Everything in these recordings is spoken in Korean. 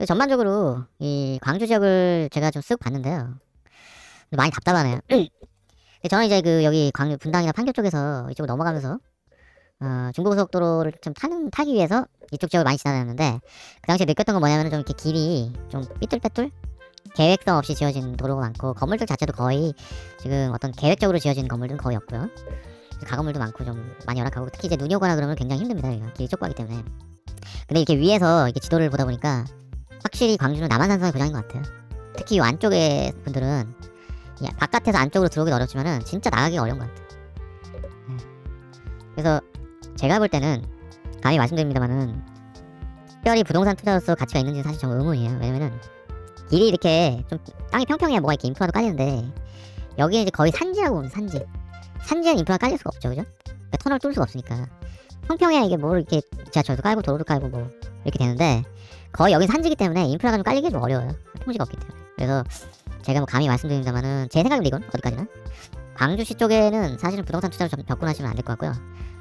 전반적으로 이 광주 지역을 제가 좀 쓱 봤는데요. 근데 많이 답답하네요. 저는 이제 그 여기 광주 분당이나 판교 쪽에서 이쪽으로 넘어가면서 중부고속도로를 좀 타기 위해서 이쪽 지역을 많이 지나다녔는데, 그 당시에 느꼈던 건 뭐냐면은 좀 이렇게 길이 좀 삐뚤빼뚤 계획성 없이 지어진 도로가 많고, 건물들 자체도 거의 지금 어떤 계획적으로 지어진 건물들은 거의 없고요. 가건물도 많고 좀 많이 열악하고, 특히 이제 눈이 오거나 그러면 굉장히 힘듭니다. 여기가 길이 좁고 하기 때문에. 근데 이렇게 위에서 이렇게 지도를 보다 보니까 확실히 광주는 남한산성의 고장인 것 같아요. 특히 이 안쪽에 분들은 바깥에서 안쪽으로 들어오긴 어렵지만은 진짜 나가기가 어려운 것 같아요. 그래서 제가 볼 때는 감히 말씀드립니다만은 특별히 부동산 투자로서 가치가 있는지는 사실 좀 의문이에요. 왜냐면은 길이 이렇게 좀 땅이 평평해야 뭐가 이렇게 인프라도 깔리는데, 여기는 이제 거의 산지라고 보면 산지는 인프라가 깔릴 수가 없죠, 그죠? 그러니까 터널 뚫을 수가 없으니까 평평해야 이게 뭐 이렇게 지하철도 깔고 도로도 깔고 뭐 이렇게 되는데, 거의 여긴 산지기 때문에 인프라가 좀 깔리기 좀 어려워요. 통지가 없기 때문에. 그래서 제가 뭐 감히 말씀드립니다만은 제 생각입니다. 이건 어디까지나 광주시 쪽에는 사실은 부동산 투자로 좀 접근하시면 안 될 것 같고요.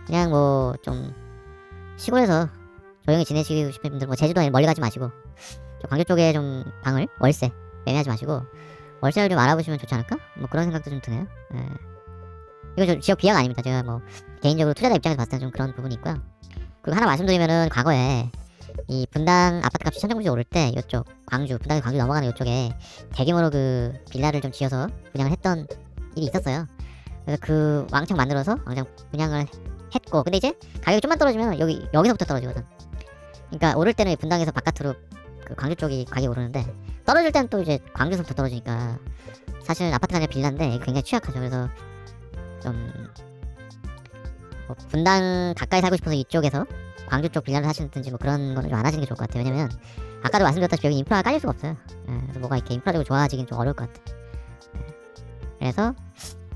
그냥 뭐 좀 시골에서 조용히 지내시고 싶은 분들, 뭐 제주도에 멀리 가지 마시고 좀 광주 쪽에 좀 방을 월세 매매하지 마시고 월세를 좀 알아보시면 좋지 않을까? 뭐 그런 생각도 좀 드네요. 예. 이건 좀 지역 비하가 아닙니다. 제가 뭐 개인적으로 투자자 입장에서 봤을 때는 좀 그런 부분이 있고요. 그리고 하나 말씀드리면은, 과거에 이 분당 아파트 값이 천정부지 오를 때 이쪽 분당에서 광주 넘어가는 이쪽에 대규모로 그 빌라를 좀 지어서 분양을 했던 일이 있었어요. 그래서 그 왕창 만들어서 왕창 분양을 했고, 근데 이제 가격이 좀만 떨어지면 여기서부터 떨어지거든. 그러니까 오를 때는 분당에서 바깥으로 그 광주 쪽이 가격이 오르는데, 떨어질 때는 또 이제 광주에서부터 떨어지니까 사실 아파트가 아니라 빌라인데 이게 굉장히 취약하죠. 그래서 좀 뭐 분당 가까이 살고 싶어서 이쪽에서 광주 쪽 빌라를 사시든지 뭐 그런 거는 좀 안 하시는 게 좋을 것 같아요. 왜냐면 아까도 말씀드렸다시피 여기 인프라가 깔릴 수가 없어요. 그래서 뭐가 이렇게 인프라적으로 좋아지긴 좀 어려울 것 같아요. 그래서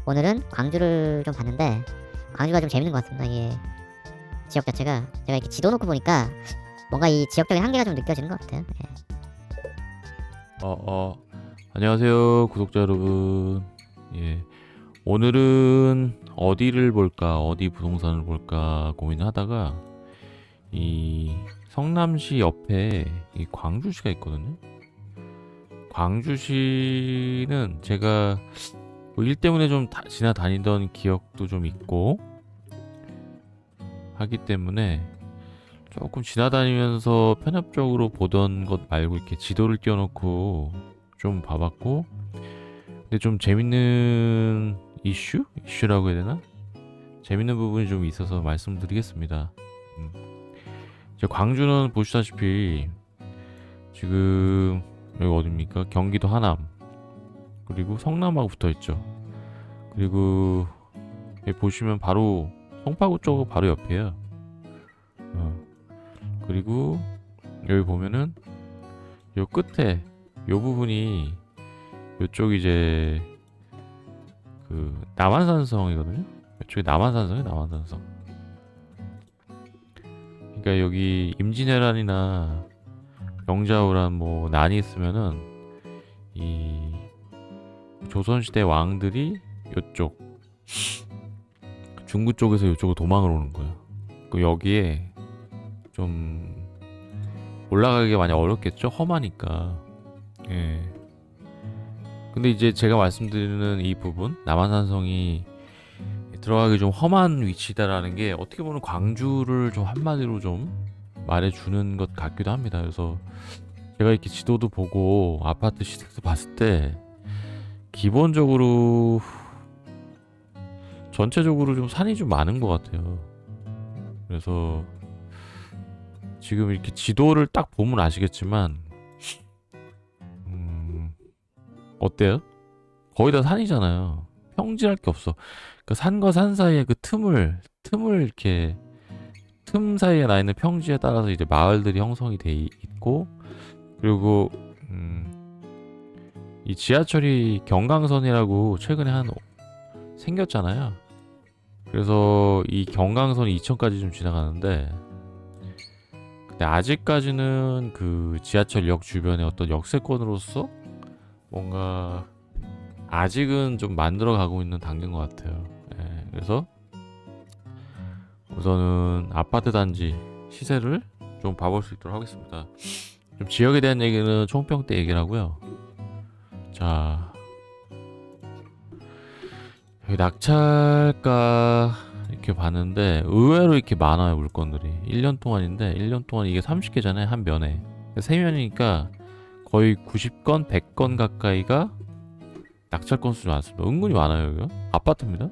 오늘은 광주를 좀 봤는데, 광주가 좀 재밌는 것 같습니다. 이게 지역 자체가 제가 이렇게 지도 놓고 보니까 뭔가 이 지역적인 한계가 좀 느껴지는 것 같아요. 안녕하세요, 구독자 여러분. 예. 오늘은 어디를 볼까, 어디 부동산을 볼까 고민하다가 이 성남시 옆에 이 광주시가 있거든요. 광주시는 제가 뭐 일 때문에 좀 지나다니던 기억도 좀 있고 하기 때문에 조금 지나다니면서 편협적으로 보던 것 말고 이렇게 지도를 띄워놓고 좀 봐봤고, 근데 좀 재밌는 이슈라고 해야 되나? 재밌는 부분이 좀 있어서 말씀드리겠습니다. 이제 광주는 보시다시피 지금 여기 어딥니까? 경기도 하남, 그리고 성남하고 붙어있죠. 그리고 여기 보시면 바로 송파구 쪽 바로 옆이에요. 그리고 여기 보면은 요 끝에 요 부분이 요쪽 이제 그 남한산성이거든요. 이쪽이 남한산성이에요. 남한산성. 그러니까 여기 임진왜란이나 영자호란 뭐 난이 있으면은 이 조선시대 왕들이 요쪽 중구 쪽에서 요쪽으로 도망을 오는 거예요. 그 여기에 좀 올라가기가 많이 어렵겠죠? 험하니까. 예. 근데 이제 제가 말씀드리는 이 부분, 남한산성이 들어가기 좀 험한 위치다라는 게 어떻게 보면 광주를 좀 한마디로 좀 말해주는 것 같기도 합니다. 그래서 제가 이렇게 지도도 보고 아파트 시세도 봤을 때 기본적으로 전체적으로 좀 산이 좀 많은 것 같아요. 그래서 지금 이렇게 지도를 딱 보면 아시겠지만 어때요? 거의 다 산이잖아요. 평지할 게 없어. 그 산과 산 사이에 그 틈을 이렇게 틈 사이에 나 있는 평지에 따라서 이제 마을들이 형성이 돼 있고, 그리고 이 지하철이 경강선이라고 최근에 생겼잖아요. 그래서 이 경강선이 이천까지 좀 지나가는데, 근데 아직까지는 그 지하철역 주변의 어떤 역세권으로서 뭔가 아직은 좀 만들어 가고 있는 단계인 것 같아요. 예, 그래서 우선은 아파트 단지 시세를 좀 봐볼 수 있도록 하겠습니다. 좀 지역에 대한 얘기는 총평 때 얘기를 하고요. 자, 여기 낙찰가 이렇게 봤는데 의외로 이렇게 많아요. 물건들이 1년 동안인데 1년 동안 이게 30개잖아요. 한 면에 3면이니까 거의 90건 100건 가까이가 낙찰 건수 많습니다. 은근히 많아요. 여기가 아파트입니다.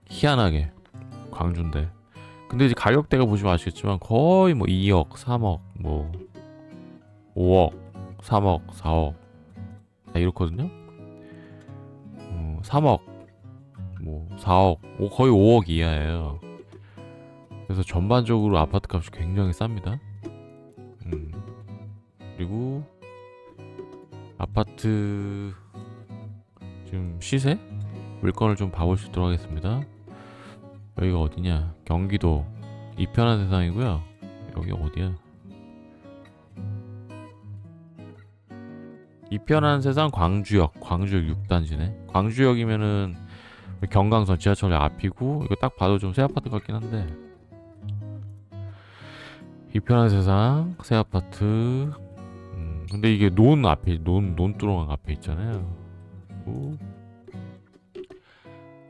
희한하게 광주인데. 근데 이제 가격대가 보시면 아시겠지만 거의 뭐 2억 3억 뭐 5억 3억 4억 다 이렇거든요. 3억 뭐 4억 거의 5억 이하예요. 그래서 전반적으로 아파트 값이 굉장히 쌉니다. 그리고 아파트 지금 시세? 물건을 좀 봐볼 수 있도록 하겠습니다. 여기가 어디냐? 경기도 이편한 세상이고요. 여기 어디야? 이편한 세상 광주역 6단지네. 광주역이면은 경강선 지하철역 앞이고 이거 딱 봐도 좀 새 아파트 같긴 한데. 이편한 세상 새 아파트. 근데 이게 논 앞에 논두렁 앞에 있잖아요.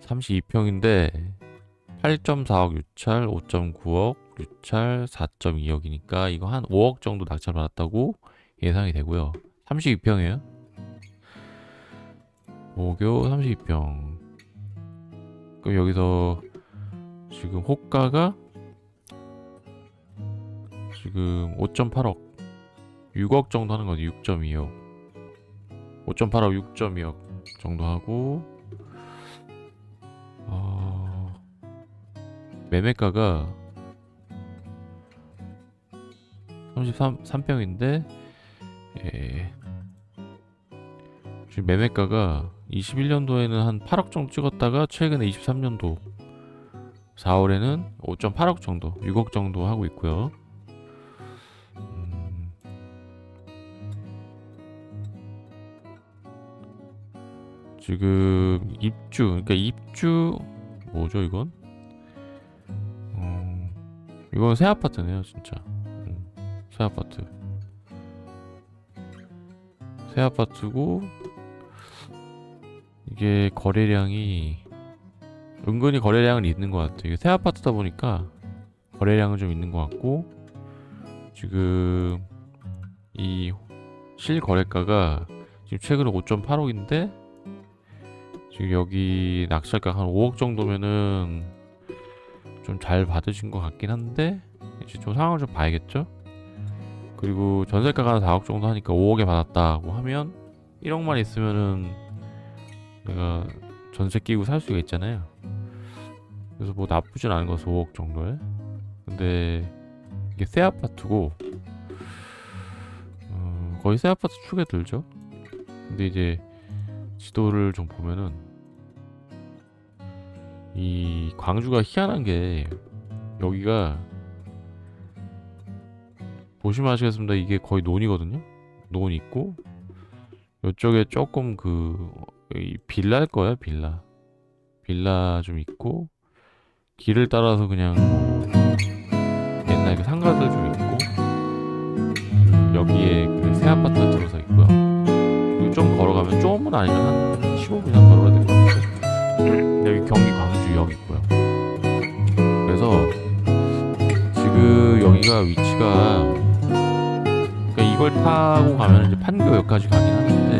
32평인데 8.4억 유찰, 5.9억 유찰, 4.2억이니까 이거 한 5억 정도 낙찰 받았다고 예상이 되고요. 32평이에요. 모교 32평. 그럼 여기서 지금 호가가 지금 5.8억 6억 정도 하는 거지. 6.2억 5.8억 6.2억 정도 하고 매매가가 33평인데 지금 매매가가 21년도에는 한 8억 정도 찍었다가 최근에 23년도 4월에는 5.8억 정도 6억 정도 하고 있고요. 지금 입주, 그러니까 입주 뭐죠 이건? 이건 새 아파트네요 진짜. 새 아파트. 새 아파트고 이게 거래량이 은근히 거래량은 있는 것 같아요. 이게 새 아파트다 보니까 거래량은 좀 있는 것 같고 지금 이 실거래가가 지금 최근에 5.8억인데 지금 여기 낙찰가 한 5억 정도면은 좀 잘 받으신 것 같긴 한데 이제 좀 상황을 좀 봐야겠죠. 그리고 전세가가 한 4억 정도 하니까 5억에 받았다고 하면 1억만 있으면은 내가 전세 끼고 살 수가 있잖아요. 그래서 뭐 나쁘진 않은 거서 5억 정도에. 근데 이게 새 아파트고 거의 새 아파트 축에 들죠. 근데 이제 지도를 좀 보면은 이 광주가 희한한 게 여기가 보시면 아시겠습니다. 이게 거의 논이거든요. 논 있고 이쪽에 조금 빌라일 거예요. 빌라 좀 있고 길을 따라서 그냥 옛날 그 상가들 좀 있고 여기에 그 새 아파트가 들어서 있고요. 그리고 좀 걸어가면 조금은 아니면 한 15분 이상 걸어야 될 것 같은데 여기 경기 광주역 있고요. 그래서 지금 여기가 위치가 그러니까 이걸 타고 가면 이제 판교역까지 가긴 하는데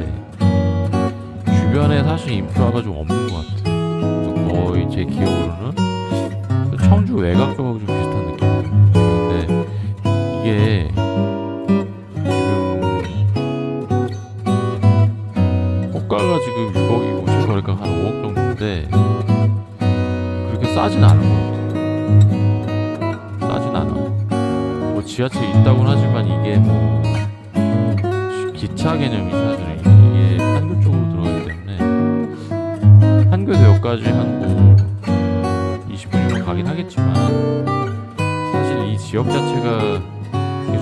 주변에 사실 인프라가 좀 없는 것 같아요. 그래서 거의 제 기억으로는 청주 외곽 쪽하고 좀 비슷한 느낌이에요. 근데 이게 지금 호가가 지금 6억이고 실거래가가 한 5억 정도인데 그렇게 싸진 않은 것 같아요. 싸진 않아. 뭐 지하철이 있다고는 하지만 이게 뭐 기차 개념이 사실 이게 판교 쪽으로 들어가기 때문에 판교에서 여기까지 한 20분이면 가긴 하겠지만 사실 이 지역 자체가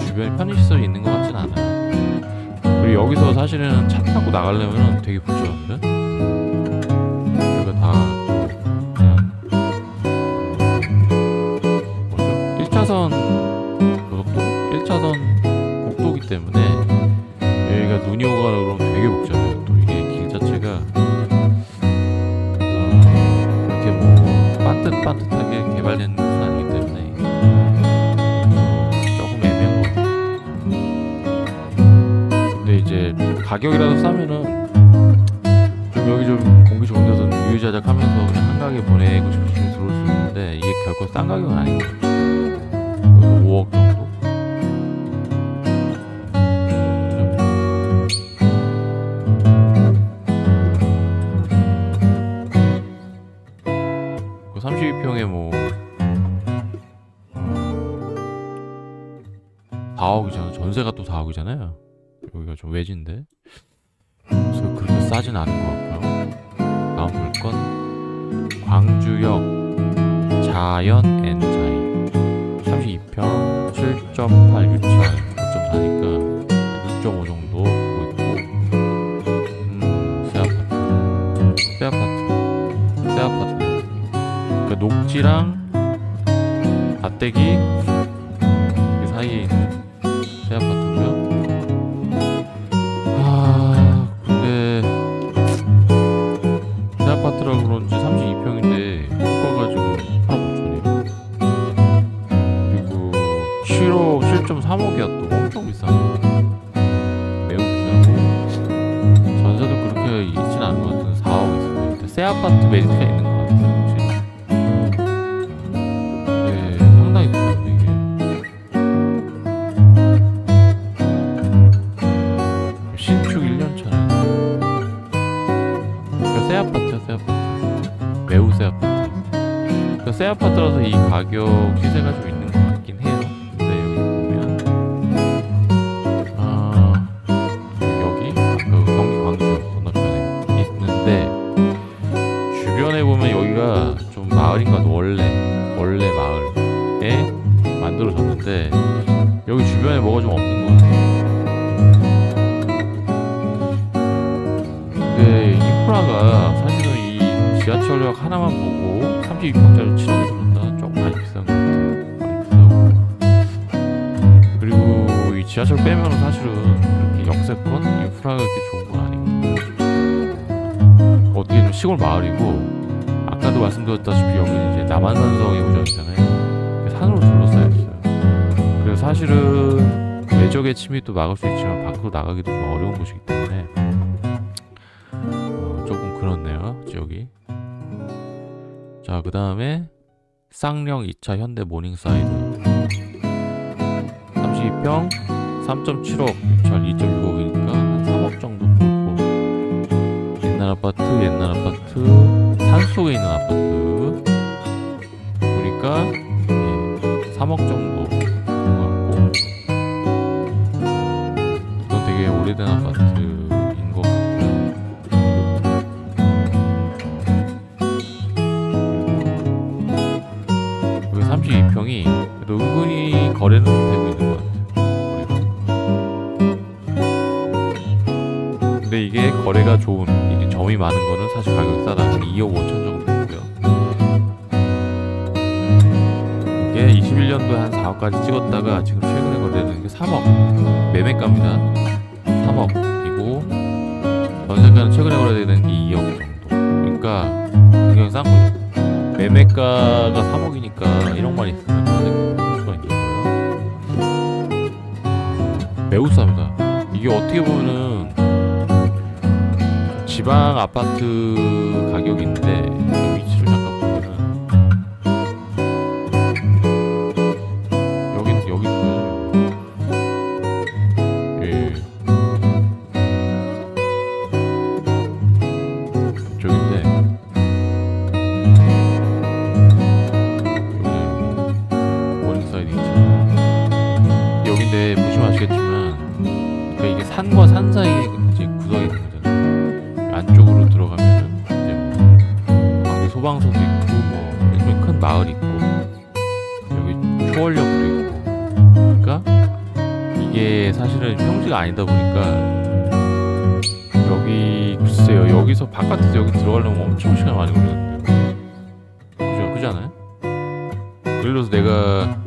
주변에 편의시설이 있는 것 같진 않아요. 그리고 여기서 사실은 차 타고 나가려면 되게 불편한데 여기가 다 그냥 뭐죠? 1차선 고속도로? 1차선 눈이 오거나 그러면 되게 복잡해요. 또 이게 길 자체가 그렇게 뭐 반듯반듯하게 개발된 곳은 아니기 때문에 조금 애매한 것 같아요. 근데 이제 가격이라도 싸면은 좀 여기 좀 공기 좋은 데서 유유자적하면서 그냥 한가하게 보내고 싶으시면 들어올 수 있는데 이게 결코 싼 가격은 아닌 것 같아요. 5억 정도? 그 32평에 뭐 4억이잖아. 전세가 또 4억이잖아요. 여기가 좀 외진데. 그래서 그렇게 싸진 않은 것 같고요. 다음 물건 광주역 자연 N자이 32평 7.8 유찰 5.4니까 2.5 정도 보고 있고 새 아파트 그러니까 녹지랑 밭대기 그 사이에 있는 새 아파트고요. 근데 새 아파트라 그런지 32평인데 호가가 지금 8억 5천이에요. 그리고 7억 7.3억이야. 또 엄청 비싸네. 매우 비싸고 전세도 그렇게 있진 않은 것 같은 4억 있어요. 새 아파트 메리트가 있는 것 같아요. 확실히. 네, 상당히 비싸네 이게. 신축 1년 차네. 그러니까 새 아파트야, 새 아파트. 매우 새 아파트. 그러니까 새 아파트라서 이 가격 시세가 좀 있는 것 같긴 해요. 근데 여기 보면 여기 그 경기 광주 건너편에 있는데 주변에 보면 여기가 좀 마을인 것 같아. 원래 마을에 만들어졌는데 여기 주변에 뭐가 좀 없는 것 같아요. 근데 인프라가 사실은 이 지하철역 하나만 보고 32평짜리 7억이 들었다. 조금 많이 비싼 것 같아요. 많이 비싸고. 그리고 이 지하철 빼면은 사실은 그렇게 역세권 인프라가 그렇게 좋은 건 아니거든요. 어떻게 좀 시골 마을이고 아까도 말씀드렸다시피 여기는 이제 남한산성의 우정이잖아요. 산으로 둘러싸여 있어요. 그래서 사실은 외적의 침입도 막을 수 있지만 밖으로 나가기도 좀 어려운 곳이기 때문에 조금 그렇네요, 지역이. 자, 그 다음에 쌍령 2차 현대 모닝사이드 32평 3.7억 유찰 2.6억이니까 한 3억 정도 보고 옛날 아파트 산속에 있는 아파트 보니까 3억 정도 된것 같고 이건 되게 오래된 아파트인 것 같아요. 여기 32평이 그래도 은근히 거래는 되고 있는 것 같아요. 근데 이게 거래가 좋은 이게 점이 많은 거는 사실 가격이 싸다. 2억 5천 정도 있고요. 이게 21년도에 한 4억까지 찍었다가 지금 최근에 거래되는 게 3억 매매가입니다. 3억이고 전세가는 최근에 거래되는 게 2억 정도. 그러니까 굉장히 싼 거죠. 매매가가 3억이니까 1억만 있으면 전세가 살 수가 있는 거예요. 매우 쌉니다. 이게 어떻게 보면은 지방 아파트 가격인데 그 위치를 잠깐 보면은 여기 있어요. 예. 이쪽인데 여기 모닝사이드 있죠. 여긴데 보시면 아시겠지만 그러니까 이게 산과 산 사이에 이제 구석이 있는 거잖아요. 안쪽으로 들어가면은 이제 뭐 광주 소방서도 있고 뭐 일종의 큰 마을이 있고 여기 초월역도 있고 그러니까 이게 사실은 평지가 아니다 보니까 여기 글쎄요 여기서 바깥에서 여기 들어가려면 엄청 시간 많이 걸리는데요. 그지 않아요? 예를 들어서 내가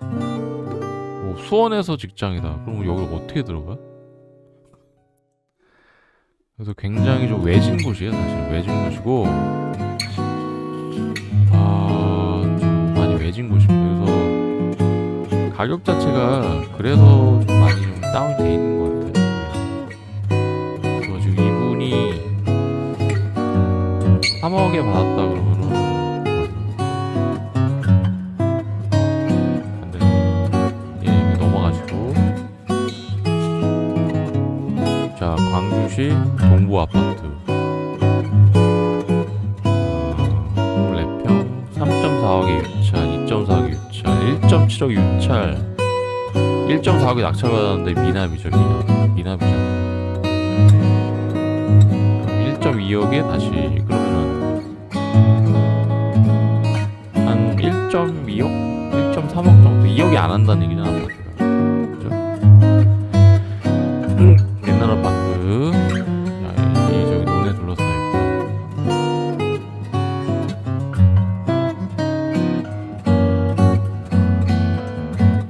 뭐 수원에서 직장이다. 그럼 여기 어떻게 들어가? 그래서 굉장히 좀 외진 곳이에요. 사실 외진 곳이고 좀 많이 외진 곳입니다. 그래서 가격 자체가 그래서 좀 많이 좀 다운이 돼 있는 것 같아요. 그래서 지금 이분이 3억에 받았다 그러면은 안 되네. 예, 넘어가시고 자, 광주시 동부 아파트 24평 3.4억의 유찰, 2.4억의 유찰, 1.7억 유찰, 1.4억의 낙찰받았는데 미납이죠. 미납이잖아. 1.2억에 다시 그러면은 한 1.2억? 1.3억 정도? 2억이 안 한다는 얘기잖아, 아파트가. 그죠? 옛날 아파트. 야, 이 저기 논에 둘러싸여 있고.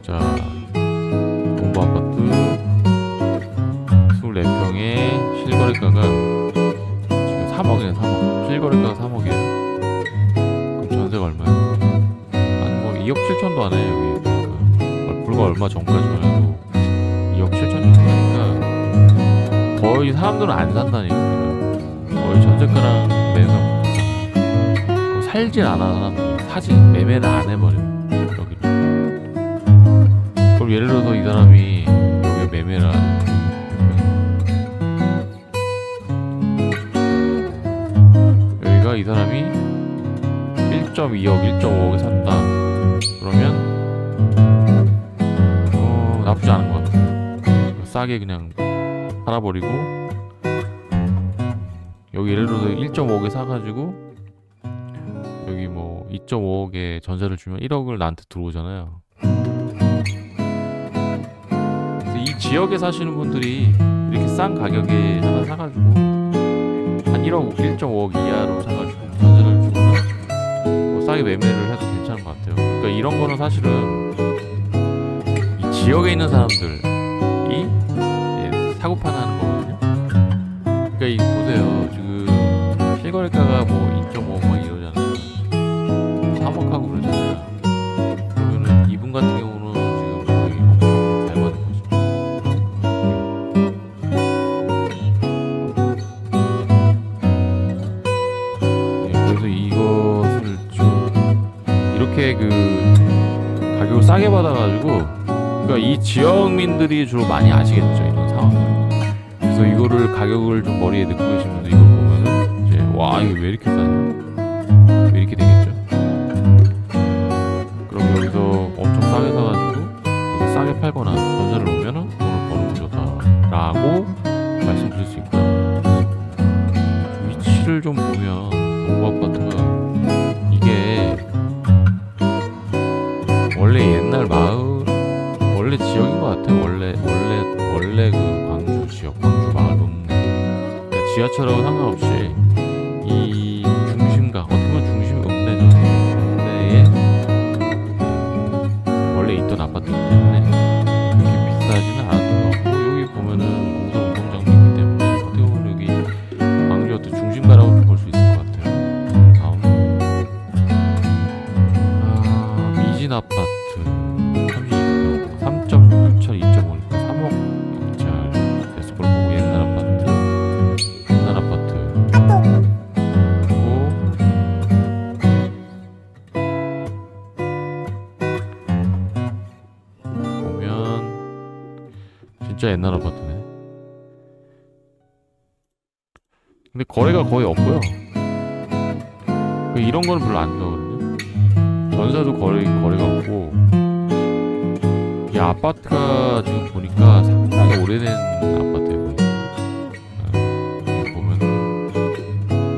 자, 동부 아파트 24평에 실거래가가 지금 3억이네, 3억. 실거래가가 3억이에요. 그럼 전세가 얼마야? 한 뭐 2억 7천도 안 해, 여기. 그러니까 불과 얼마 전까지만 해도 2억 7천 정도 하니까 거의 사람들은 안 산다니까. 거의 전세가랑 매매가 살진 않아. 사람들이 사지 매매를 안 해버려 여기를. 그럼 예를 들어서 이 사람이 여기 매매를 안 해. 여기가 이 사람이 1.2억 1.5억에 샀다 그러면 나쁘지 않은 것 같아. 싸게 그냥 팔아버리고 여기 예를 들어서 1.5억에 사가지고 여기 뭐 2.5억에 전세를 주면 1억을 나한테 들어오잖아요. 그래서 이 지역에 사시는 분들이 이렇게 싼 가격에 하나 사가지고 한 1억 1.5억 이하로 사가지고 전세를 주거나 뭐 싸게 매매를 해도 괜찮은 것 같아요. 그러니까 이런 거는 사실은 이 지역에 있는 사람들이 사고파는 하는 거거든요. 그러니까 이 보세요. 지금 실거래가가 뭐 2.5억 막 이러잖아요. 3억 하고 그러잖아요. 그러면은 이분 같은 경우는 지금 거의 엄청 잘 버는 거죠. 그래서 이것을 좀 이렇게 가격을 싸게 받아가지고 그러니까 이 지역민들이 주로 많이 아시겠죠, 이런 상황을. 그래서 이거를 가격을 좀 머리에 넣고 계신 분들 이걸 보면은 이제 와 이거 왜 이렇게 싸냐, 왜 이렇게 되겠죠. 그럼 여기서 엄청 싸게 사가지고 여기 싸게 팔거나 전세를 놓으면은 돈을 버는 구조다라고 말씀드릴 수 있고요. 위치를 좀 보면 동부 아파트가 이게 원래 옛날 마을 원래 지역인 것 같아요. 원래 그 광주 지역, 광주 마을 읍내. 그러니까 지하철하고 상관없이 이 중심가, 어떻게 보면 중심 읍내죠. 읍내에 원래 있던 아파트이기 때문에 그렇게 비싸지는 않았던 것 같고 여기 보면은 공설 운동장도 있기 때문에 어떻게 보면 여기 광주 어떤 중심가라고 볼 수 있을 것 같아요. 다음 미진 아파트. 3.6 유찰 2.5니까 3억 유찰. 그래서 그걸 보고 옛날 아파트 그리고 보면 진짜 옛날 아파트네. 근데 거래가 거의 없고요. 이런 거는 별로 안 좋아하거든요. 전세도 거래가 없고 이 아파트가 지금 보니까 상당히 오래된 아파트예요. 여기 보면은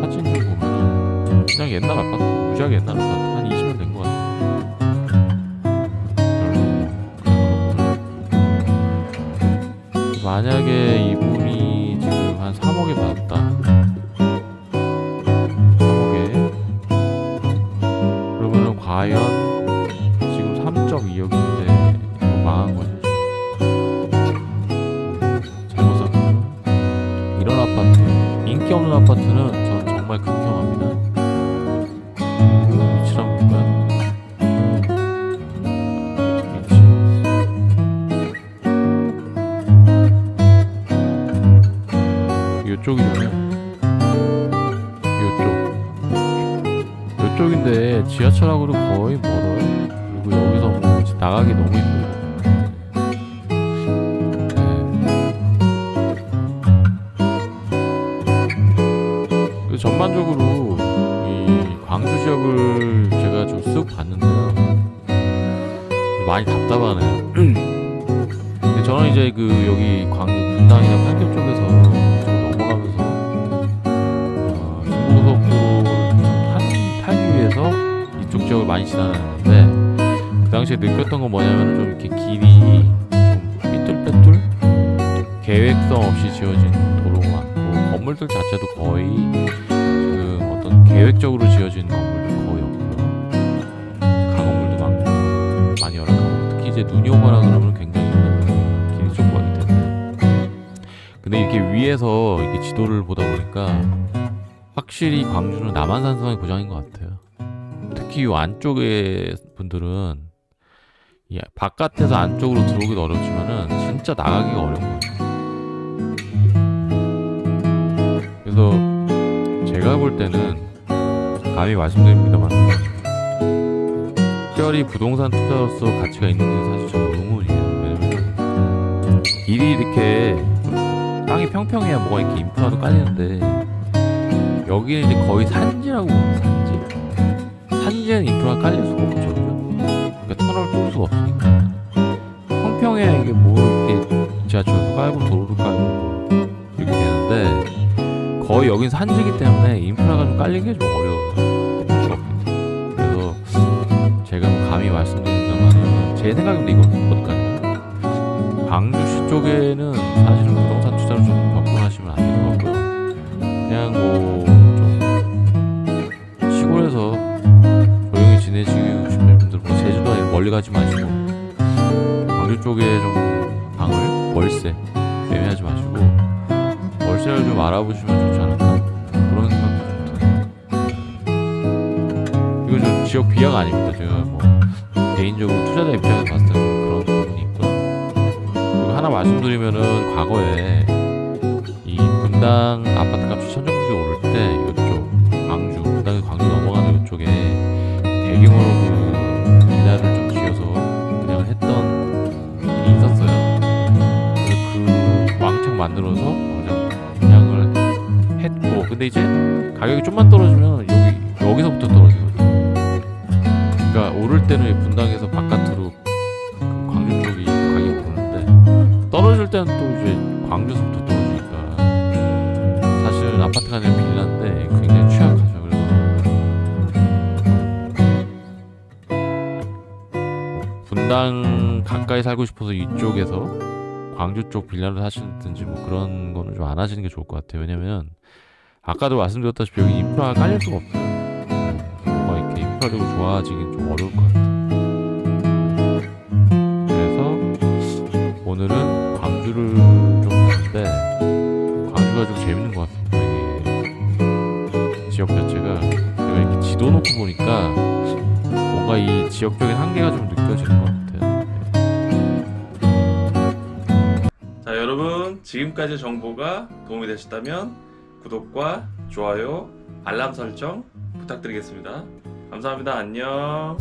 사진 좀 보면은 그냥 옛날 아파트, 무지하게 옛날 아파트 한 20년 된 것 같아요. 만약에 이분이 지금 한 3억에 받았다. 3억에 그러면은 과연 지금 3.2억인데 망한 거죠. 잘못 샀구나. 이런 아파트 게 없는 아파트는 전 정말 극혐합니다. 위치를 한번 볼까요? 위치 요쪽이잖아요. 요쪽인데 지하철하고도 거의 멀어요. 그리고 여기서 뭐 나가기 너무 힘들고. 전반적으로 이 광주 지역을 제가 좀 쓱 봤는데요, 많이 답답하네요. 근데 저는 이제 그 여기 광주 분당이나 판교 쪽에서 넘어가면서 중부고속도로를 타기 위해서 이쪽 지역을 많이 지나다녔는데, 그 당시에 느꼈던 건 뭐냐면 좀 이렇게 길이 좀 삐뚤빼뚤 계획성 없이 지어진 도로가 많고, 건물들 자체도 거의 계획적으로 지어진 건물도 거의 없고요. 가건물도 많고 많이 열악하고, 특히 이제 눈이 오거나 그러면 굉장히 길이 좁아지기 때문에. 근데 이렇게 위에서 이렇게 지도를 보다 보니까 확실히 광주는 남한산성의 고장인 것 같아요. 특히 이 안쪽의 분들은 바깥에서 안쪽으로 들어오기도 어렵지만은 진짜 나가기가 어려운 것 같아요. 그래서 제가 볼 때는 감히 말씀드립니다만, 특별히 부동산 투자로서 가치가 있는지는 사실 저는 의문이에요. 왜냐면 길이 이렇게 땅이 평평해야 뭐가 이렇게 인프라도 깔리는데, 여기는 이제 거의 산지라고 보면 산지에는 인프라가 깔릴 수가 없죠. 그러니까 터널을 뚫을 수가 없으니까. 평평해야 이게 뭐 이렇게 지하철도 깔고 도로도 깔고 이렇게 되는데, 거의 여긴 산지이기 때문에 인프라가 좀 깔리기가 좀 어려워요. 그래서 제가 뭐 감히 말씀드린다면, 제 생각인데 이건 어디까지나 광주시 쪽에는 사실은 부동산 투자를 좀 접근하시면 안 될 것 같고요. 그냥 뭐 좀 시골에서 조용히 지내시고 싶은 분들, 뭐 제주도 아니면 멀리 가지 마시고 광주 쪽에 좀 방을 월세 매매하지 마시고 월세를 좀 알아보시면 좋지 않을까, 그런 생각도 좀 드네요. 이건 좀 지역 비하가 아닙니다. 제가 뭐 개인적으로 투자자 입장에서 봤을 때는 그런 부분이 있고요. 그리고 하나 말씀드리면은, 과거에 이 분당 아파트 값이 천정부지 오를 때 이쪽 광주, 분당에서 광주 넘어가는 이쪽에 대규모로 그 빌라를 좀 지어서 분양을 했던 일이 있었어요. 그래서 그 왕창 만들어서 했고, 근데 이제 가격이 좀만 떨어지면 여기서부터 떨어지거든요. 그러니까 오를 때는 분당에서 바깥으로 그 광주 쪽이 가격이 오르는데, 떨어질 때는 또 이제 광주에서부터 떨어지니까 사실은 아파트가 아니라 빌라인데 굉장히 취약하죠. 그래서 분당 가까이 살고 싶어서 이쪽에서 광주 쪽 빌라를 사시든지 뭐 그런 거는 좀 안 하시는 게 좋을 것 같아요. 왜냐면 아까도 말씀드렸다시피 여기 인프라가 깔릴 수가 없어요. 뭔가 이렇게 인프라적으로 좋아지긴 좀 어려울 것 같아요. 그래서 오늘은 광주를 좀 봤는데, 광주가 좀 재밌는 것 같습니다. 이게 지역 자체가 제가 이렇게 지도 놓고 보니까 뭔가 이 지역적인 한계가 좀 느껴지는 것 같아요. 자, 여러분, 지금까지 정보가 도움이 되셨다면 구독과 좋아요, 알람 설정 부탁드리겠습니다. 감사합니다. 안녕.